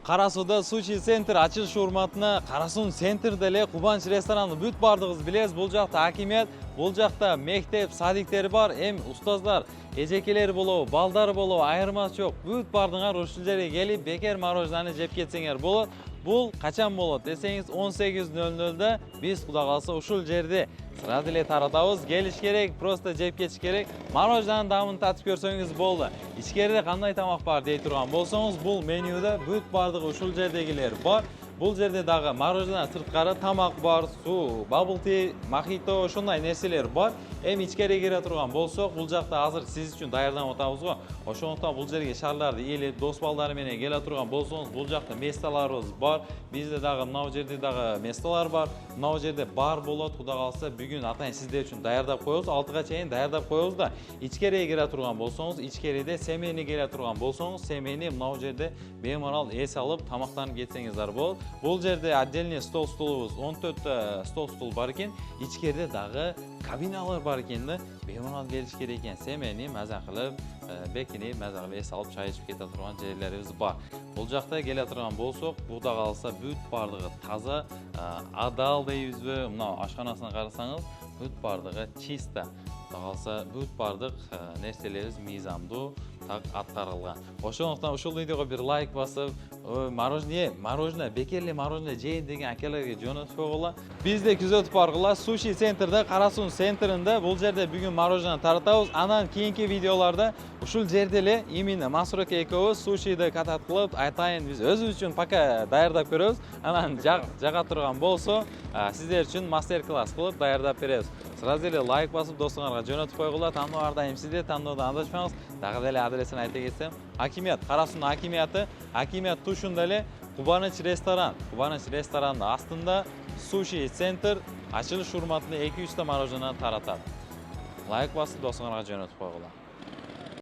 Кара Сууда Суши Центр ачылыш урматына Кара Суунун центринде эле Кубанч ресторанын бүт бардыгыбыз билебиз. Бул жакта акимият, бул жакта мектеп, садиктер бар, эми устаздар, эжекелер болобу, балдар болобу, айырмасы жок. Бүт бардыңар ушул жерге келип, бекер мороженаны жеп кетсеңер болот. Бул качан болот десеңиз 18:00 биз Кудай кааласа ушул жерде сразу эле таратабыз. Келиш керек, просто жеп кетиш керек. Мороженанын даамын татып көрсөңүз болду. Ичкерide кандай тамак бар дей турган болсоңуз, бул менюда бүт бардыгы ушул жердегилер бар. Бул жерде дагы мороженое сырткары тамак бар, суу, bubble tea, мохито, ошондой нерселер бар. Эми ичкериге кире турган болсок, бул жакта азыр сиз үчүн даярдап атабыз го. Ошондуктан бул жерге шаарларды ээлеп, дос балдары менен келе турган болсоңуз, бул жакта месталарыбыз бар. Бизде дагы мынау жерде дагы месталар бар. Мынау жерде бар болот. Кудай кааласа бүгүн атайын сиздер үчүн даярдап коебуз. 6га чейин даярдап коебуз да. Ичкериге кире турган болсоңуз, ичкериде семейни келе турган болсоңуз, семейни мынау жерде беймарал эс алып тамактанып кетсеңиздер болот. Бул жерде отдельный столубуз 14 стол бар экен. Ичкерide дагы кабиналар бар экен да. Беймарал келиш керек экен. Семейни маза кылып, бекинип, маза кылып эс алып чай ичип кете турган жерлерибиз бар. Бул жакта келе турган болсок, Кудай кааласа бүт бардыгы таза, адал дейбизби? Мына ашканасына карасаңыз, бүт бардыгы чисто. Кудай кааласа бүт бардык нерселерибиз мыйзамдуу так аткарылган. Ошондуктан ушул видеого бир лайк басып, мороженое, бекерли мороженое жейин деген акелерге жөнөтүп койгула. Бизде күзөтүп баргыла. Суши центрде, Кара Суунун центринде бул жерде бүгүн мороженое таратабыз. Анан кийинки видеоларда ушул жерде эле именно Мансур ака экөөбүз сушиди катат кылып, айтайын биз өзүбүз үчүн пока даярдап көрөбүз. Анан жага турган болсо, сиздер үчүн мастер-класс кылып даярдап беребиз. Сразу эле лайк басып достуңарга жөнөтүп койгула. Тандоо ар дайым сизде, тандоодон адашпаңыз. Дагы деле адресин айта кетсем, акимият, Кара Суунун акимият тушунда эле Кубаныч ресторанынын астында Суши центр ачылыш урматында 2-3 та мороженое таратат. Лайк басып достуңарга жөнөтүп койгула.